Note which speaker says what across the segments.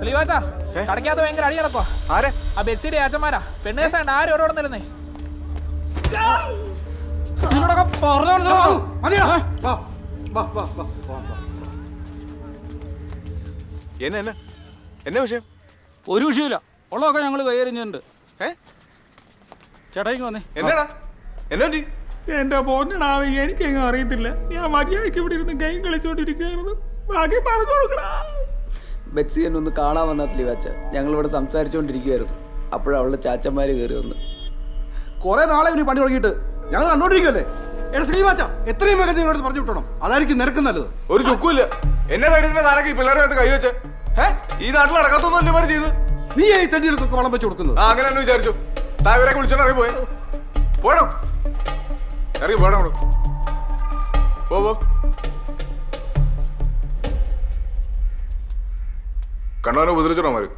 Speaker 1: സ്ലീവാച്ചാ കടക്കാത്ത ഭയങ്കര അടി നടക്കോ? ആരെ? ആ ബെച്ചിയുടെ അച്ഛന്മാരാ. പെണ്ണേസാണ്ട് ആരും ഓരോടെ നിരുന്നേ.
Speaker 2: എന്നാ വിഷയം?
Speaker 3: ഒരു വിഷയമില്ല, ഉള്ളതൊക്കെ ഞങ്ങൾ കൈയറിഞ്ഞിട്ടുണ്ട്. ചേട്ടായിക്ക് വന്നേ.
Speaker 2: എന്നാടാ? എന്നാ
Speaker 1: എന്റെ പോന്നടാവി, എനിക്കെങ്ങും അറിയത്തില്ല. ഞാൻ മര്യാദയ്ക്ക് ഇവിടെ ഇരുന്ന് ഗെയിം കളിച്ചോണ്ടിരിക്കുകയായിരുന്നു. ബാക്കി പറഞ്ഞു കൊടുക്കടാ.
Speaker 4: ബെറ്റ്സി എന്നെ ഒന്ന് കാണാൻ വന്ന സ്ലീവാച്ച. ഞങ്ങളിവിടെ സംസാരിച്ചുകൊണ്ടിരിക്കുവായിരുന്നു. അപ്പോഴവളുടെ ചാച്ചന്മാര് കയറി വന്ന്.
Speaker 5: കുറെ നാളെ ഇനി പണി തുടങ്ങിയിട്ട് ഞങ്ങൾ കണ്ടോണ്ടിരിക്കുവല്ലേ? ശ്രീവാച്ച എത്രയും വേഗം നിങ്ങളോട് പറഞ്ഞു വിട്ടണം. അതായിരിക്കും നിനക്ക് നല്ലത്.
Speaker 2: ഒരു ചുക്കുമില്ല. എന്നെ ധൈര്യത്തിന് താരൊക്കെ ഈ പിള്ളേരെ കൈവച്ച് ഈ നാട്ടിൽ നടക്കാത്തൊന്നും അല്ലേ മാറി ചെയ്ത്?
Speaker 5: നീ ഈ തട്ടിയെടുത്തൊക്കെ വളം വെച്ച് കൊടുക്കുന്നത്.
Speaker 2: അങ്ങനെ തന്നെ വിചാരിച്ചു. താവരൊക്കെ വിളിച്ചോണ്ട് ഇറങ്ങി പോയെ. പോടോ, ഇറങ്ങി പോടോ. പോ കണ്ണവനെ ഉപദ്രവിച്ചോണോ മാര്?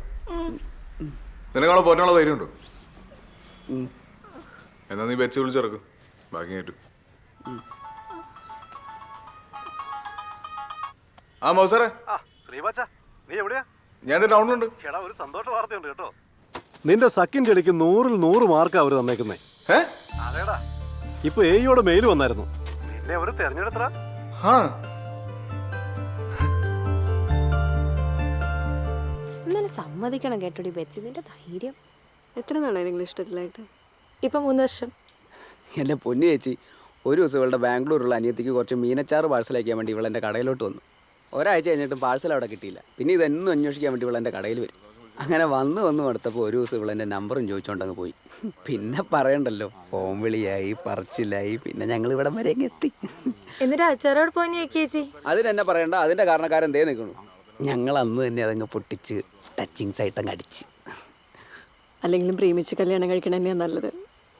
Speaker 2: നിനക്കാളെ പോറ്റാനുള്ള ധൈര്യമുണ്ടോ? എന്നാ നീ ബെച്ച് വിളിച്ചിറക്കും, ബാക്കി കേട്ടു. ആ മൗസാറേ, ഞാൻ ടൗണിലുണ്ട്.
Speaker 6: ഒരു സന്തോഷ വാർത്തയുണ്ട് കേട്ടോ.
Speaker 7: നിന്റെ സക്കിന്റെ ഇടയ്ക്ക് 100-ൽ 100 മാർക്കാ അവര് തന്നേക്കുന്നേ.
Speaker 6: അതേടാ,
Speaker 7: ഇപ്പൊ എയോടെ മെയിൽ വന്നായിരുന്നു.
Speaker 6: നിന്നെ അവര് തെരഞ്ഞെടുത്തടാ.
Speaker 8: ഇന്നലെ സമ്മതിക്കണം കേട്ടോടി ബെച്ചി, നിന്റെ ധൈര്യം.
Speaker 9: എത്ര നാളായി നിങ്ങൾ ഇഷ്ടത്തിലായിട്ട്? ഇപ്പം 3 വർഷം.
Speaker 4: എൻ്റെ പൊന്നു ചേച്ചി, ഒരു ദിവസം ഇവളുടെ ബാംഗ്ലൂരുള്ള അനിയത്തിക്ക് കുറച്ച് മീനച്ചാറ് പാഴ്സൽ അയക്കാൻ വേണ്ടി ഇവളെൻ്റെ കടയിലോട്ട് വന്നു. ഒരാഴ്ച കഴിഞ്ഞിട്ടും പാഴ്സൽ അവിടെ കിട്ടിയില്ല. പിന്നെ ഇതെന്നും അന്വേഷിക്കാൻ വേണ്ടി ഇവളെൻ്റെ കടയിൽ വരും. അങ്ങനെ വന്ന് മടുത്തപ്പോൾ ഒരു ദിവസം ഇവളെൻ്റെ നമ്പറും ചോദിച്ചുകൊണ്ടങ്ങ് പോയി. പിന്നെ പറയണ്ടല്ലോ, ഫോൺ വിളിയായി, പറച്ചിലായി. പിന്നെ ഞങ്ങൾ ഇവിടം വരെ എത്തി.
Speaker 9: എന്നിട്ട് അച്ചാറോട് പോയി ചേച്ചി?
Speaker 4: അതിനെന്നെ പറയണ്ട, അതിൻ്റെ കാരണക്കാരൻ ദേ നിൽക്കണു. ഞങ്ങൾ അന്ന് തന്നെ അതങ്ങ് പൊട്ടിച്ച് ടച്ചിങ്സ് ആയിട്ടങ്ങ് അടിച്ച്.
Speaker 9: അല്ലെങ്കിലും പ്രേമിച്ച് കല്യാണം കഴിക്കണല്ലേ നല്ലത്.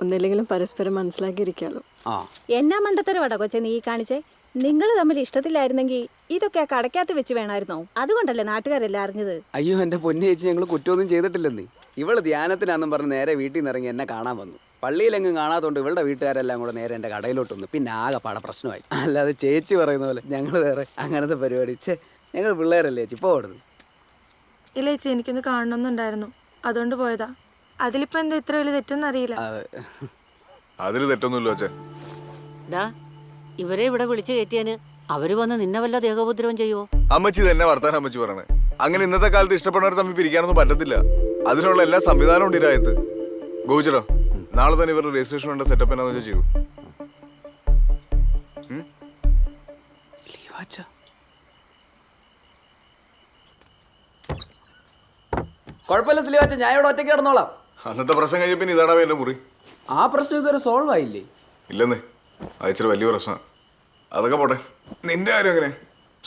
Speaker 9: ഒന്നില്ലെങ്കിലും പരസ്പരം മനസ്സിലാക്കിയിരിക്കാമല്ലോ.
Speaker 8: എന്നാ മണ്ടത്തരവാടാ കൊച്ചെ നീ കാണിച്ചേ? നിങ്ങൾ തമ്മിൽ ഇഷ്ടത്തിലായിരുന്നെങ്കിൽ ഇതൊക്കെ കടക്കാത്ത വെച്ച് വേണമായിരുന്നോ? അതുകൊണ്ടല്ലേ നാട്ടുകാരെല്ലാം അറിഞ്ഞത്.
Speaker 4: അയ്യോ എൻ്റെ പൊന്നു ചേച്ചി, ഞങ്ങൾ കുറ്റമൊന്നും ചെയ്തിട്ടില്ലെന്നേ. ഇവള് ധ്യാനത്തിനാന്നും പറഞ്ഞ് നേരെ വീട്ടിൽ നിന്ന് ഇറങ്ങി എന്നെ കാണാൻ വന്നു. പള്ളിയിലെങ്ങും കാണാത്തതുകൊണ്ട് ഇവളുടെ വീട്ടുകാരെല്ലാം കൂടെ നേരെ എൻ്റെ കടയിലോട്ട് വന്നു. പിന്നെ ആകെ പാടെ പ്രശ്നമായി. അല്ലാതെ ചേച്ചി പറയുന്ന പോലെ ഞങ്ങൾ വേറെ അങ്ങനത്തെ പരിപാടി. ഞങ്ങൾ പിള്ളേരല്ലേ ചേച്ചി, ഇപ്പോൾ ഓടുന്നു.
Speaker 9: ഇല്ല ചേച്ചി, എനിക്കൊന്ന് കാണണമെന്നുണ്ടായിരുന്നു, അതുകൊണ്ട് പോയതാ. അതിലിപ്പോ എന്താ ഇത്ര വലിയ തെറ്റെന്നറിയില്ല.
Speaker 2: അതില് തെറ്റൊന്നുമില്ലോ അച്ഛൻ.
Speaker 10: ഇവരെ ഇവിടെ വിളിച്ചു കയറ്റിയാന് അവര് വന്ന് നിന്നെ വല്ല ദേഹോപദ്രവം ചെയ്യുവോ?
Speaker 2: അമ്മച്ചി തന്നെ വർത്താനം അമ്മച്ചി പറയണേ. അങ്ങനെ ഇന്നത്തെ കാലത്ത് ഇഷ്ടപ്പെടുന്നവർ തമ്മിൽ പിരിക്കാനൊന്നും പറ്റത്തില്ല. അതിനുള്ള എല്ലാ സംവിധാനവും ഉണ്ട് ഈ രാജ്യത്ത്. ഗോവിച്ചടോ, നാളെ തന്നെ ഇവരുടെ രജിസ്ട്രേഷൻ വേണ്ട സെറ്റപ്പ് എന്നാന്ന് വെച്ചാൽ ചെയ്തു.
Speaker 4: കുഴപ്പമില്ല സ്ലീവാച്ച, ഞാൻ ഇവിടെ ഒറ്റയ്ക്ക് കിടന്നോളാം.
Speaker 2: അന്നത്തെ പ്രശ്നം കഴിഞ്ഞ പിന്നെ ഇതാടാ എന്റെ മുറി.
Speaker 4: ആ പ്രശ്നം ഇതുവരെ സോൾവ് ആയില്ലേ?
Speaker 2: ഇല്ലെന്നേ, അയച്ചൊരു വലിയ പ്രശ്നം. അതൊക്കെ പോട്ടെ, നിന്റെ കാര്യം എങ്ങനെ?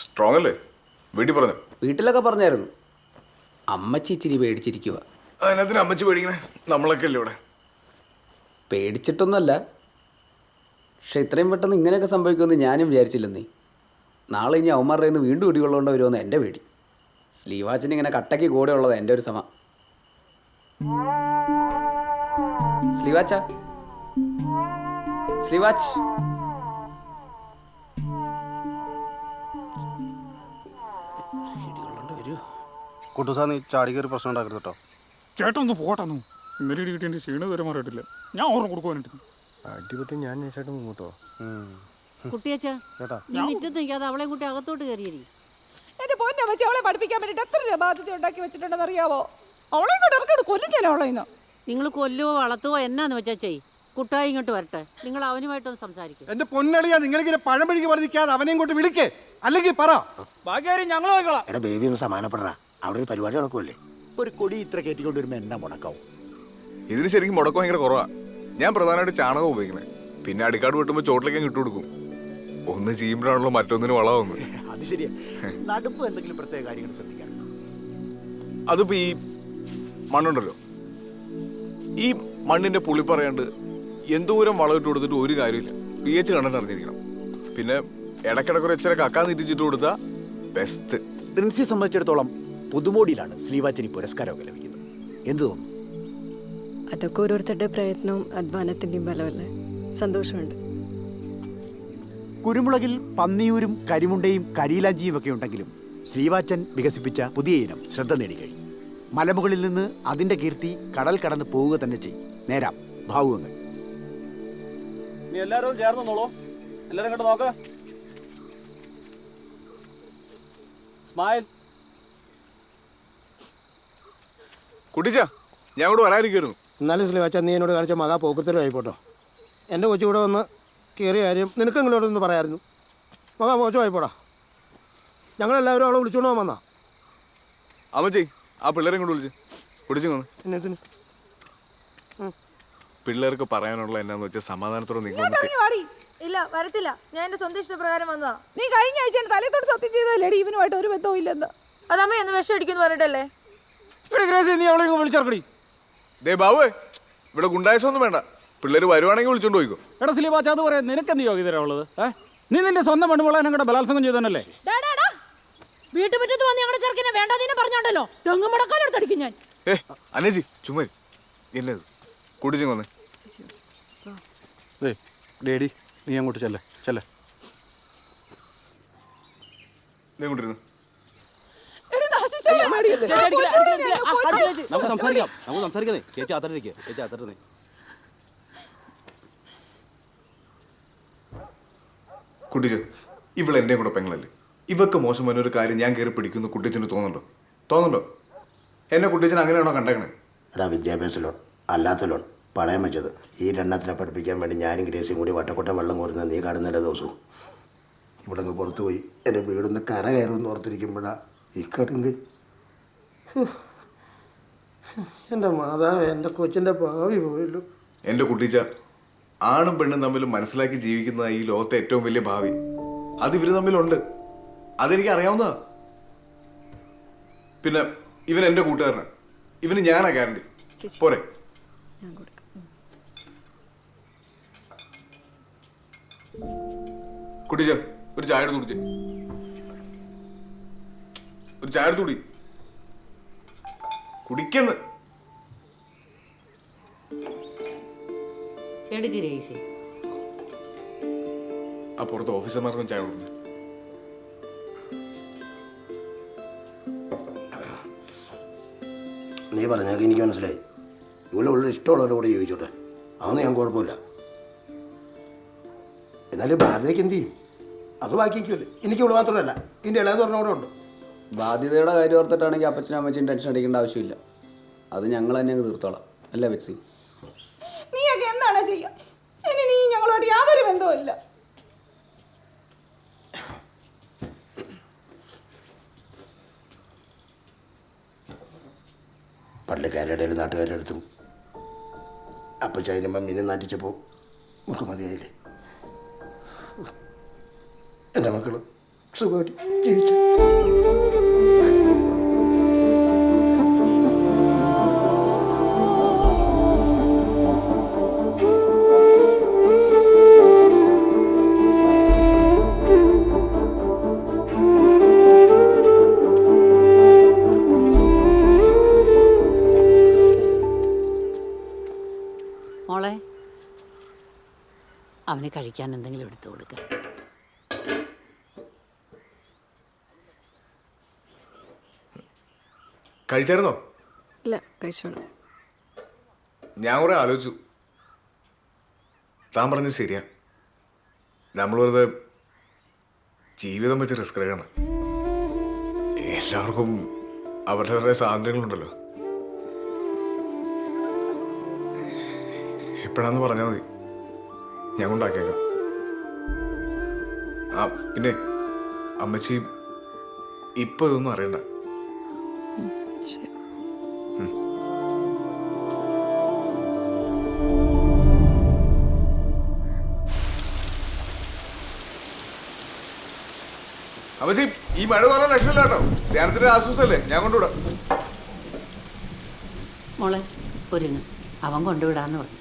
Speaker 2: സ്ട്രോങ് അല്ലേ? വീട്ടിൽ പറഞ്ഞു?
Speaker 4: വീട്ടിലൊക്കെ പറഞ്ഞായിരുന്നു. അമ്മച്ചി ഇച്ചിരി പേടിച്ചിരിക്കുക.
Speaker 2: അതിനകത്തിന് അമ്മച്ചി പേടിക്കണേ? നമ്മളൊക്കെ അല്ലേ ഇവിടെ.
Speaker 4: പേടിച്ചിട്ടൊന്നുമല്ല, പക്ഷെ ഇത്രയും പെട്ടെന്ന് ഇങ്ങനെയൊക്കെ സംഭവിക്കുമെന്ന് ഞാനും വിചാരിച്ചില്ലെന്നേ. നാളെ ഇനി അവന്മാരുടെ നിന്ന് വീണ്ടും ഇടികൊള്ളുകൊണ്ട് വരുമെന്ന് എൻ്റെ പേടി. സ്ലീവാച്ചിന് ഇങ്ങനെ കട്ടയ്ക്ക് കൂടെ ഉള്ളത് എൻ്റെ ഒരു സമ. സ്ലീവാച്ച, സ്ലീവാച്ച്.
Speaker 5: കുട്ടുസാ, നീ ചാടി കയറി പ്രശ്നം ഉണ്ടാക്കരുത് കേട്ടോ.
Speaker 1: ചേട്ടൻ ഒന്ന് പോട്ടെന്നു. ഇന്നലെ കിട്ടിയ എൻ്റെ ക്ഷീണം വരെ മാറിയിട്ടില്ല. ഞാൻ ഓർമ്മ കൊടുക്കുവാനായിട്ട്
Speaker 7: അടിപൊളി. ഞാൻ ചേട്ടൻ മുങ്ങോട്ടോ?
Speaker 10: കുട്ടിയച്ചാ, മുറ്റത്ത് നിൽക്കാതെ അവളെ കൂട്ടി അകത്തോട്ട് കയറിയേ.
Speaker 8: എന്റെ പൊന്നെ വെച്ച് അവളെ പഠിപ്പിക്കാൻ വേണ്ടിട്ട് എത്ര രൂപ ബാധ്യത ഉണ്ടാക്കി വെച്ചിട്ടുണ്ടെന്ന് അറിയാവോ? അവളെ ഇങ്ങോട്ട് ഇറക്കോട് കൊല്ലും ഞാൻ അവളെ.
Speaker 10: നിങ്ങൾ കൊല്ലുവോ വളർത്തുവോ എന്നാന്ന് വെച്ചാ ചെയ്. കുട്ടായി ഇങ്ങോട്ട് വരട്ടെ, നിങ്ങൾ അവനുമായിട്ടൊന്ന് സംസാരിക്കും.
Speaker 5: എന്റെ പൊന്നളിയാ, നിങ്ങളിങ്ങനെ പഴംപഴിക്ക് പറഞ്ഞിരിക്കാതെ അവനെയും കൊണ്ട് വിളിക്കേ, അല്ലെങ്കിൽ പറ.
Speaker 1: ബാക്കി ഞങ്ങൾ നോക്കിക്കോളാം.
Speaker 6: എടാ ബേബി ഒന്ന് സമാനപ്പെടാ, അവിടെ ഒരു പരിപാടി നടക്കുമല്ലേ? ഒരു കൊടി ഇത്ര കയറ്റിക്കൊണ്ട് വരുമ്പോ എന്നാ മുടക്കാവും?
Speaker 2: ഇതിന് ശരിക്കും മുടക്കം ഭയങ്കര കുറവാ. ഞാൻ പ്രധാനമായിട്ട് ചാണകം ഉപയോഗിക്കണേ. പിന്നെ അടിക്കാട് വെട്ടുമ്പോൾ ചോട്ടിലേക്ക് ഇട്ടു കൊടുക്കും. ഒന്ന് ചെയ്യുമ്പോഴാണല്ലോ മറ്റൊന്നിന് വളമാവുന്നു.
Speaker 6: അത് ശരിയാ. നടുപ്പ് എന്തെങ്കിലും പ്രത്യേക കാര്യങ്ങൾ ശ്രദ്ധിക്കാറുണ്ടോ?
Speaker 2: അതിപ്പോ ഈ മണ്ണുണ്ടല്ലോ, ഈ മണ്ണിന്റെ പുളി പറയാണ്ട് എന്തോരം വളം ഇട്ട് കൊടുത്തിട്ട് ഒരു കാര്യമില്ല. pH കണ്ടിട്ട് അറിഞ്ഞിരിക്കണം. പിന്നെ ഇടയ്ക്കിടയ്ക്ക് ഇച്ചിരി കക്കാൻ തിരിച്ചിട്ട് കൊടുത്താൽ ബെസ്റ്റ്.
Speaker 6: പ്രിൻസിയെ സംബന്ധിച്ചിടത്തോളം പുതുമോടിയിലാണ് ശ്രീവാച്ചനി പുരസ്കാരമൊക്കെ ലഭിക്കുന്നത്. എന്ത് തോന്നുന്നു?
Speaker 9: അതൊക്കെ ഓരോരുത്തരുടെ പ്രയത്നവും അധ്വാനത്തിൻ്റെയും ബലമല്ലേ. സന്തോഷമുണ്ട്.
Speaker 6: കുരുമുളകിൽ പന്നിയൂരും കരിമുണ്ടയും കരിയിലാഞ്ചിയും ഒക്കെ ഉണ്ടെങ്കിലും ശ്രീവാച്ചൻ വികസിപ്പിച്ച പുതിയ ഇനം ശ്രദ്ധ നേടിക്കഴിഞ്ഞു. മലമുകളിൽ നിന്ന് അതിന്റെ കീർത്തി കടൽ കടന്ന് പോവുക തന്നെ ചെയ്യും. നേരാം ഭാവുകങ്ങൾ.
Speaker 3: നീ എല്ലാവരും ചേർന്ന് നോളൂ. എല്ലാവരും ഇങ്ങോട്ട് നോക്ക്. സ്മൈൽ.
Speaker 2: കുട്ടിച്ച ഞാൻ കൂടെ വരാനിരിക്കുന്നു.
Speaker 5: എന്നാലും ശ്രീവാച്ച നീ എന്നോട് കാണിച്ച മകാ പോക്കത്തിലും ആയിപ്പോട്ടോ. എൻ്റെ കൊച്ചു കൂടെ വന്ന് കയറിയ കാര്യം നിനക്കെങ്കിലും ഒന്ന് പറയാമായിരുന്നു. മകാ മോശമായിപ്പോടാ. ഞങ്ങളെല്ലാവരും അവളെ വിളിച്ചോണ്ട് പോകാൻ വന്നാ.
Speaker 2: അമ്മച്ചി ആ പിള്ളേരെ കൊണ്ട് വിളിച്ച് കുടിച്ചു വന്ന്.
Speaker 5: എന്നത്തിന്
Speaker 2: പിള്ളേർക്ക് പറയാനുള്ള എന്നാന്ന് വെച്ചാൽ സമാധാനത്തോടെ നിങ്ങൾ
Speaker 9: ഇല്ല വരത്തില്ല. ഞാൻ എന്റെ സ്വന്തം ഇഷ്ടപ്രകാരം വന്നതാ.
Speaker 11: നീ കഴിഞ്ഞ ആഴ്ച എന്റെ തലത്തോട് സത്യം ചെയ്തല്ലേടി ഇവനുമായിട്ട് ഒരു ബന്ധവും ഇല്ലെന്ന്.
Speaker 9: അതമ്മ എന്ന് വിഷം അടിക്കുന്നു പറഞ്ഞിട്ടല്ലേ.
Speaker 3: ഇവിടെ ഗ്രേസി നീ അവളെ വിളിച്ചിറക്കടി.
Speaker 2: ദേ ബാബുവേ, ഇവിടെ ഗുണ്ടായസൊന്നും വേണ്ട. പിള്ളേർ വരുവാണെങ്കിൽ വിളിച്ചോണ്ട് പോയിക്കോ.
Speaker 3: എടാ സ്ലീവാച്ച അത് പറയാൻ നിനക്കെന്ത് യോഗ്യതരാ ഉള്ളത്? നീ നിന്റെ സ്വന്തം പെണ്ണുപോലെ ഞങ്ങളുടെ ബലാത്സംഗം ചെയ്തല്ലേ?
Speaker 10: വീട്ടുമുറ്റത്ത് വന്ന് ഞങ്ങളുടെ ചെറുക്കിനെ വേണ്ടാതീനെ പറഞ്ഞോണ്ടല്ലോ തെങ്ങുമുടക്കാലെടുത്തടിക്കും ഞാൻ.
Speaker 2: അനേജി ചുമ്മാ എന്നത് കുടിച്ചു വന്നേ.
Speaker 5: ഡേഡി നീ അങ്ങോട്ട് ചെല്ലേ ചെല്ലേ.
Speaker 2: നീ കൊണ്ടിരുന്നു.
Speaker 7: നമുക്ക് സംസാരിക്കാം. ചേച്ചി അത്തരക്ക് ചേച്ചി അത്തരന്നേ.
Speaker 2: കുട്ടിച്ചു ഇവൾ എൻ്റെ കൂടെ പെങ്ങളല്ലേ. ഇവക്ക് മോശമായ ഒരു കാര്യം ഞാൻ കയറി പിടിക്കുന്നു കുട്ടിച്ചന് തോന്നുന്നുണ്ടോ? എന്നെ കുട്ടിച്ചൻ അങ്ങനെയാണോ കണ്ടേക്കണേ?
Speaker 12: എടാ വിദ്യാഭ്യാസ ലോൺ അല്ലാത്ത ലോൺ പണയം വെച്ചത്. ഈ രണ്ടെണ്ണത്തിനെ പഠിപ്പിക്കാൻ വേണ്ടി ഞാനും ഗ്രേസിയും കൂടി വട്ടക്കൊട്ട വെള്ളം കോരുന്നത് നീ കാണുന്നില്ല ദിവസവും. ഇവിടെ നിന്ന് പുറത്തു പോയി എൻ്റെ വീടൊന്ന് കര കയറുമെന്ന് ഓർത്തിരിക്കുമ്പോഴാ ഈ കടുങ്ക്. എൻ്റെ മാതാവ് എൻ്റെ കൊച്ചിൻ്റെ ഭാവി പോയല്ലോ.
Speaker 2: എൻ്റെ കുട്ടിച്ച ആണും പെണ്ണും തമ്മിൽ മനസ്സിലാക്കി ജീവിക്കുന്ന ഈ ലോകത്തെ ഏറ്റവും വലിയ ഭാവി അത് ഇവര് തമ്മിലുണ്ട്. അതെനിക്ക് അറിയാവുന്നതാ. പിന്നെ ഇവൻ എൻ്റെ കൂട്ടുകാരനാണ്. ഇവന് ഞാനാ ഗ്യാരണ്ടി. പോരെ? കുട്ടിച്ച ഒരു ചായ എടുത്ത് കുടിച്ചേ. ഒരു ചായ എടുത്ത് കുടിക്കുന്നു.
Speaker 10: എടുക്ക് രേസി.
Speaker 2: ആ പുറത്ത് ഓഫീസർമാർക്കും ചായ കൊടുക്കുന്നു.
Speaker 12: നീ പറഞ്ഞാൽ എനിക്ക് മനസ്സിലായി. ഇവിടെ ഉള്ള ഇഷ്ടമുള്ളവരുടെ കൂടെ ചോദിച്ചോട്ടെ, അതൊന്നും ഞാൻ കുഴപ്പമില്ല. എന്നാലും ഭാരതയ്ക്ക് എന്ത് ചെയ്യും? അത് ബാക്കിക്കുമല്ലേ. എനിക്ക് ഇവിടെ മാത്രമല്ല ഇതിൻ്റെ ഇളയത് പറഞ്ഞ കൂടെ ഉണ്ട്.
Speaker 4: ബാധ്യതയുടെ കാര്യം ഓർത്തിട്ടാണെങ്കിൽ അപ്പച്ചനും അമ്മച്ചും ടെൻഷൻ അടിക്കേണ്ട ആവശ്യമില്ല. അത് ഞങ്ങൾ തന്നെ അങ്ങ് തീർത്തോളാം. അല്ലേ ബെറ്റ്സി?
Speaker 11: നീയൊക്കെ എന്താണ് ചെയ്യുക? ഇനി നീ ഞങ്ങളോട് യാതൊരു ബന്ധവും ഇല്ല.
Speaker 12: പള്ളിക്കാരുടെ ഇടയിൽ നാട്ടുകാരുടെ അടുത്തും അപ്പച്ചതിന് മമ്മീനെ നാട്ടിച്ചപ്പോൾ നമുക്ക് മതിയായില്ലേ? എൻ്റെ മക്കൾ സുഖമായിട്ട് ജീവിച്ചു.
Speaker 10: മോളെ അവന് കഴിക്കാൻ എന്തെങ്കിലും എടുത്തു കൊടുക്ക.
Speaker 2: കഴിച്ചായിരുന്നോ?
Speaker 11: ഇല്ല, കഴിച്ചോളാം.
Speaker 2: ഞാൻ കുറെ ആലോചിച്ചു. താൻ പറഞ്ഞത് ശരിയാ. നമ്മൾ വെറുതെ ജീവിതം വെച്ച് റിസ്ക് എടുക്കണം. എല്ലാവർക്കും അവരുടെ സ്വാതന്ത്ര്യങ്ങളുണ്ടല്ലോ. എപ്പോഴാന്ന് പറഞ്ഞാൽ മതി, ഞാൻ കൊണ്ടാക്കിയേക്കാം. ആ പിന്നെ അമ്മച്ചി ഇപ്പൊ ഇതൊന്നും അറിയണ്ട. അമ്മച്ചി ഈ മഴ കുറേ ലക്ഷമില്ല കേട്ടോ. ധ്യാനത്തിന്റെ ആശ്വാസമല്ലേ, ഞാൻ കൊണ്ടുവിടാം.
Speaker 10: മോളെ ഒരുങ്ങ്, അവൻ കൊണ്ടുവിടാന്ന് പറഞ്ഞു.